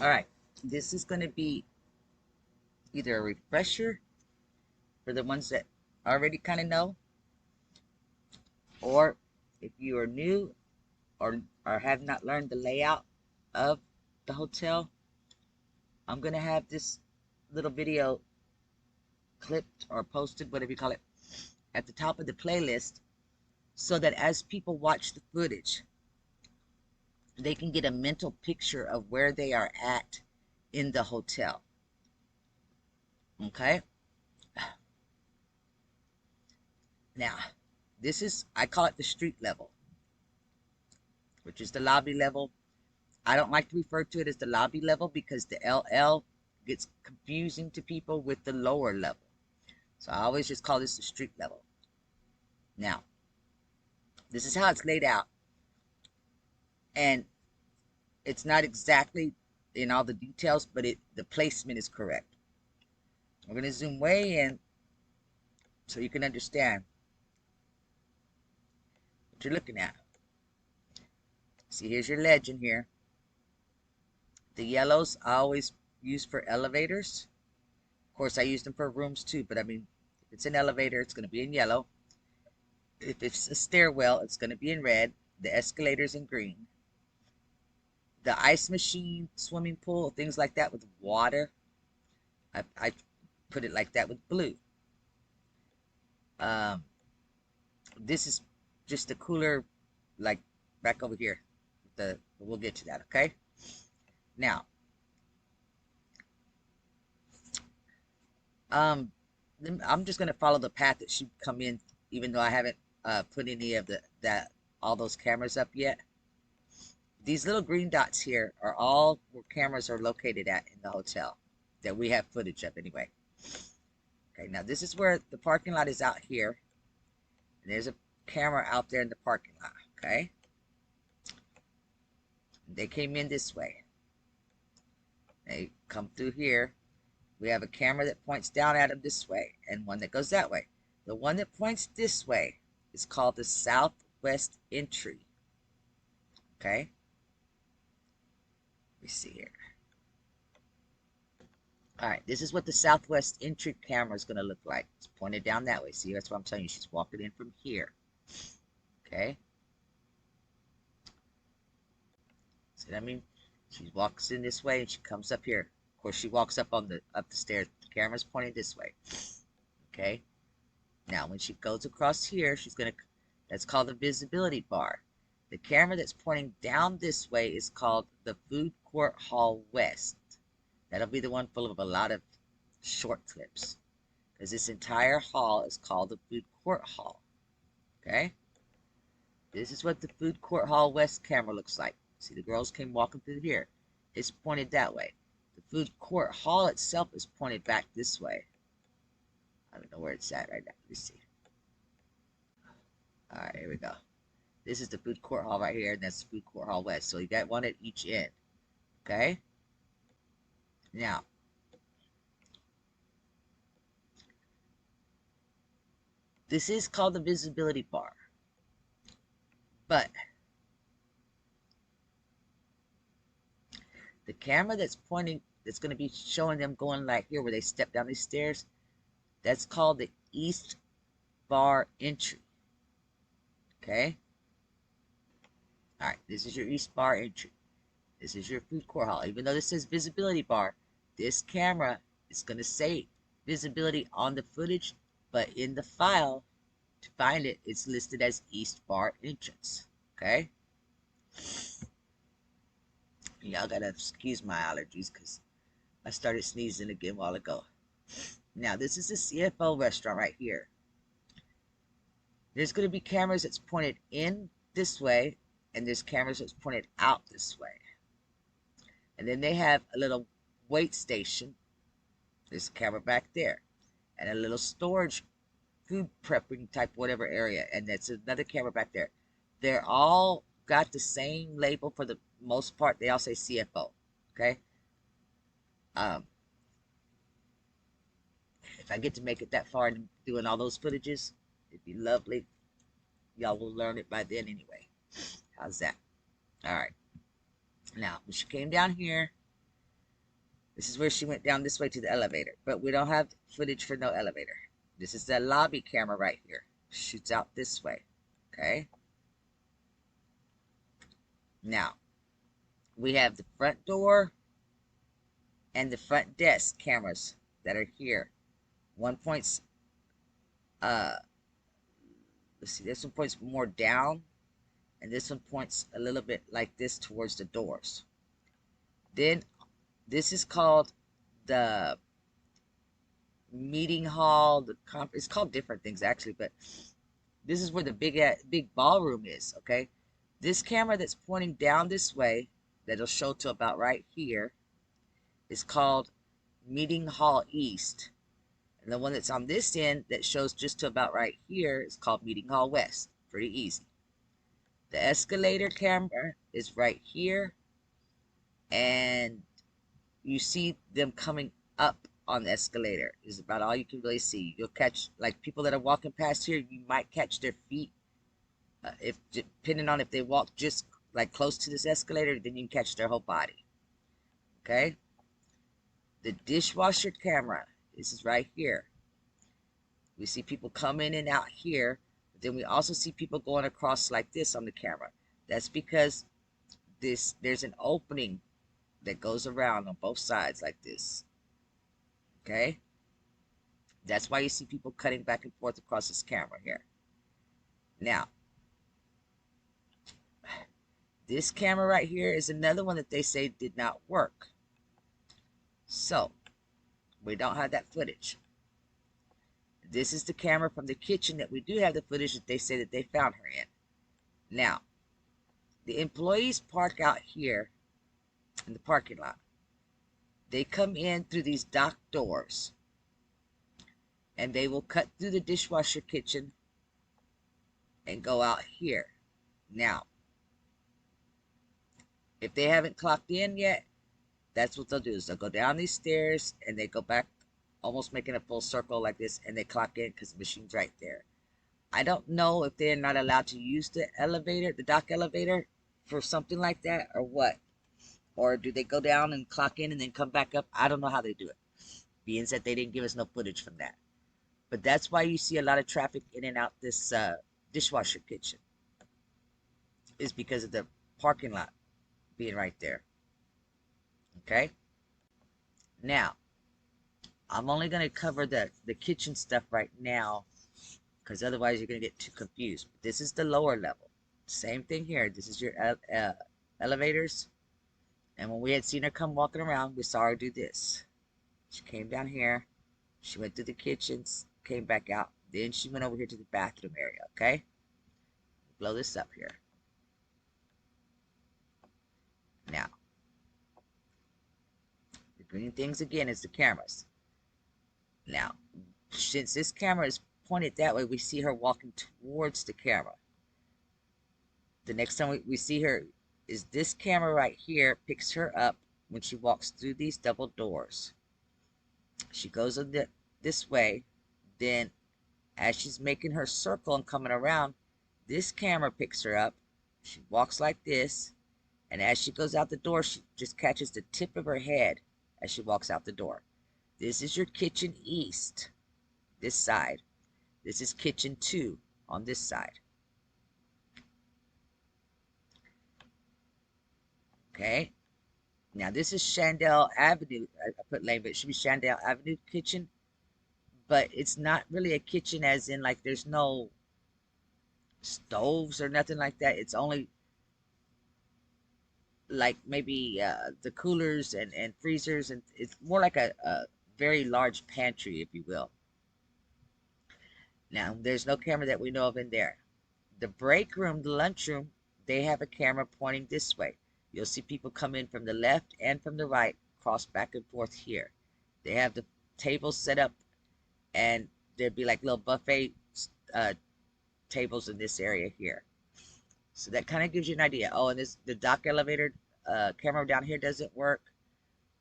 All right, this is going to be either a refresher for the ones that already kind of know, or if you are new or have not learned the layout of the hotel, I'm going to have this little video clipped or posted, whatever you call it, at the top of the playlist so that as people watch the footage, they can get a mental picture of where they are at in the hotel. Okay? Now, this is, I call it the street level, which is the lobby level. I don't like to refer to it as the lobby level because the LL gets confusing to people with the lower level. So I always just call this the street level. Now, this is how it's laid out. And it's not exactly in all the details, but the placement is correct. We're going to zoom way in so you can understand what you're looking at. See, here's your legend here. The yellows I always use for elevators. Of course, I use them for rooms too, but I mean, if it's an elevator, it's going to be in yellow. If it's a stairwell, it's going to be in red. The escalators in green. The ice machine, swimming pool, things like that with water, I put it like that with blue. Um, this is just a cooler, like back over here. We'll get to that, okay? Now, um, I'm just gonna follow the path that she come in, even though I haven't put any of all those cameras up yet. These little green dots here are all where cameras are located at in the hotel that we have footage of anyway. Okay, now this is where the parking lot is out here, and there's a camera out there in the parking lot. Okay, they came in this way. They come through here. We have a camera that points down at them this way and one that goes that way. The one that points this way is called the southwest entry. Okay, let me see here. All right, this is what the southwest entry camera is going to look like. It's pointed down that way. See, that's what I'm telling you. She's walking in from here. Okay. See what I mean? She walks in this way and she comes up here. Of course, she walks up the stairs. The camera's pointing this way. Okay. Now, when she goes across here, that's called the visibility bar. The camera that's pointing down this way is called the Food Court Hall West. That'll be the one full of a lot of short clips, because this entire hall is called the Food Court Hall. Okay? This is what the Food Court Hall West camera looks like. See, the girls came walking through here. It's pointed that way. The Food Court Hall itself is pointed back this way. I don't know where it's at right now. Let me see. All right, here we go. This is the Food Court Hall right here, and that's the Food Court Hall West. So you got one at each end. Okay? Now, this is called the visibility bar. But the camera that's going to be showing them going like here where they step down these stairs, that's called the east bar entry. Okay? All right, this is your east bar entry. This is your food court hall. Even though this says visibility bar, this camera is going to say visibility on the footage, but in the file, to find it, it's listed as east bar entrance. Okay? Y'all gotta excuse my allergies because I started sneezing again a while ago. Now, this is the CFO restaurant right here. There's going to be cameras that's pointed in this way, and there's cameras that's pointed out this way. And then they have a little wait station. There's a camera back there. And a little storage, food prepping type whatever area. And that's another camera back there. They're all got the same label for the most part. They all say CFO. Okay? If I get to make it that far in doing all those footages, it'd be lovely. Y'all will learn it by then anyway. How's that? All right. Now, when she came down here, This is where she went down this way to the elevator, but we don't have footage for no elevator. This is the lobby camera right here. Shoots out this way. Okay. Now, we have the front door and the front desk cameras that are here. One points, let's see, this one points more down, and this one points a little bit like this towards the doors. Then, this is called the meeting hall, it's called different things actually, but this is where the big ballroom is. Okay, this camera that's pointing down this way, that'll show to about right here, is called meeting hall east, and the one that's on this end that shows just to about right here is called meeting hall west. Pretty easy. The escalator camera is right here, and you see them coming up on the escalator is about all you can really see. You'll catch, like, people that are walking past here, you might catch their feet. If depending on if they walk just like close to this escalator, then you can catch their whole body. Okay. The dishwasher camera, this is right here. We see people come in and out here, but then we also see people going across like this on the camera. That's because there's an opening that goes around on both sides like this. Okay. That's why you see people cutting back and forth across this camera here. Now, this camera right here is another one that they say did not work. So, we don't have that footage. This is the camera from the kitchen that we do have the footage that they say that they found her in. Now, the employees park out here in the parking lot. They come in through these dock doors, and they will cut through the dishwasher kitchen and go out here. Now, if they haven't clocked in yet, that's what they'll do, is they'll go down these stairs and they go back, almost making a full circle like this, and they clock in because the machine's right there. I don't know if they're not allowed to use the elevator, the dock elevator, for something like that, or what. Or do they go down and clock in and then come back up? I don't know how they do it, being that they didn't give us no footage from that. But that's why you see a lot of traffic in and out this dishwasher kitchen, is because of the parking lot being right there. Okay. Now, I'm only going to cover the kitchen stuff right now, because otherwise you're going to get too confused. But this is the lower level. Same thing here. This is your elevators. And when we had seen her come walking around, we saw her do this. She came down here. She went through the kitchens, came back out. Then she went over here to the bathroom area. Okay. Blow this up here. Now, the green things again is the cameras. Now, since this camera is pointed that way, we see her walking towards the camera. The next time we see her is this camera right here picks her up when she walks through these double doors. She goes this way. Then as she's making her circle and coming around, this camera picks her up. She walks like this, and as she goes out the door, she just catches the tip of her head as she walks out the door. This is your kitchen east, this side. This is kitchen 2 on this side. Okay. Now this is Chandel Avenue. I put lane, but it should be Chandel Avenue kitchen. But it's not really a kitchen as in like there's no stoves or nothing like that. It's only like maybe the coolers and freezers, and it's more like a very large pantry, if you will. Now, there's no camera that we know of in there. The break room, the lunchroom, they have a camera pointing this way. You'll see people come in from the left and from the right, cross back and forth here. They have the tables set up, and there'd be like little buffet tables in this area here. So that kind of gives you an idea. Oh, and the dock elevator camera down here doesn't work.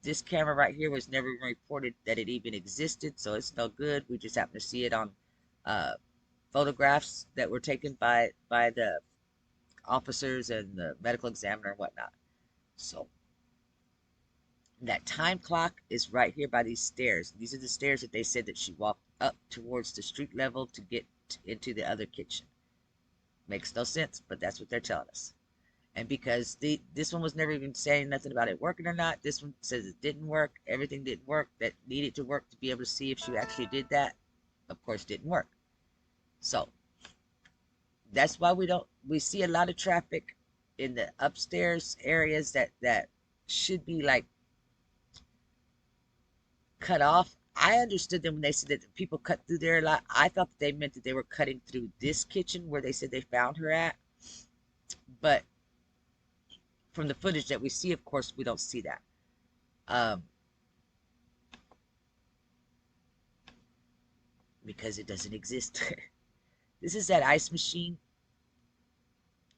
This camera right here was never reported that it even existed, so it's no good. We just happen to see it on photographs that were taken by the officers and the medical examiner and whatnot. So That time clock is right here by these stairs. These are the stairs that they said that she walked up towards the street level to get into the other kitchen. Makes no sense, but that's what they're telling us. And because this one was never even saying nothing about it working or not, this one says it didn't work. Everything didn't work that needed to work to be able to see if she actually did that. Of course, didn't work. So that's why we see a lot of traffic in the upstairs areas that should be like cut off. I understood them when they said that people cut through there a lot. I thought that they meant that they were cutting through this kitchen where they said they found her at. But from the footage that we see, of course, we don't see that. Um, because it doesn't exist. This is that ice machine.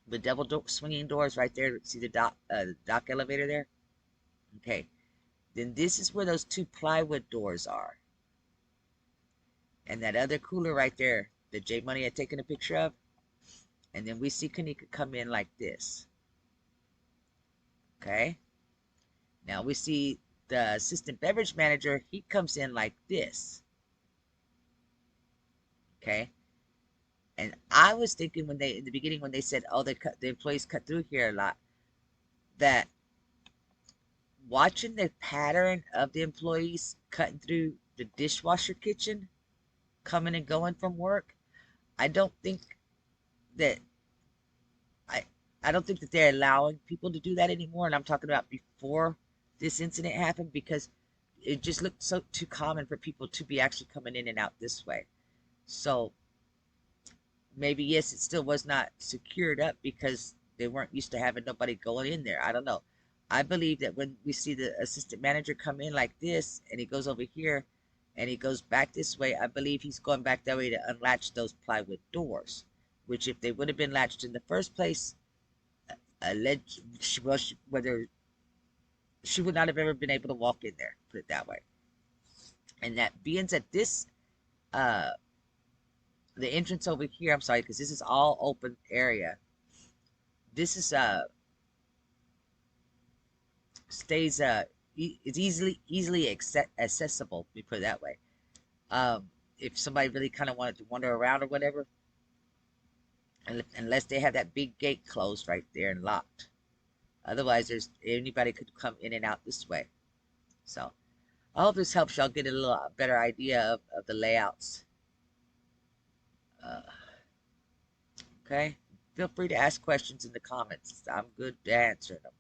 The swinging doors right there. See the dock elevator there? Okay. Then this is where those two plywood doors are. And that other cooler right there that J Money had taken a picture of. And then we see Kanika come in like this. Okay. Now we see the assistant beverage manager. He comes in like this. Okay. And I was thinking when they in the beginning when they said, "Oh, the employees cut through here a lot," that watching the pattern of the employees cutting through the dishwasher kitchen, coming and going from work, I don't think that I I don't think that they're allowing people to do that anymore. And I'm talking about before this incident happened because it just looked so too common for people to be actually coming in and out this way. So maybe yes, it still was not secured up because they weren't used to having nobody going in there. I don't know. I believe that when we see the assistant manager come in like this and he goes over here and he goes back this way, I believe he's going back that way to unlatch those plywood doors, which if they would have been latched in the first place, whether she would not have ever been able to walk in there, put it that way. And that being that this uh the entrance over here, I'm sorry, because this is all open area. This is stays it's easily accessible. Let me put it that way. If somebody really kind of wanted to wander around or whatever, unless they have that big gate closed right there and locked. Otherwise, there's anybody could come in and out this way. So I hope this helps y'all get a little better idea of the layouts. Uh, okay, feel free to ask questions in the comments. I'm good at answering them.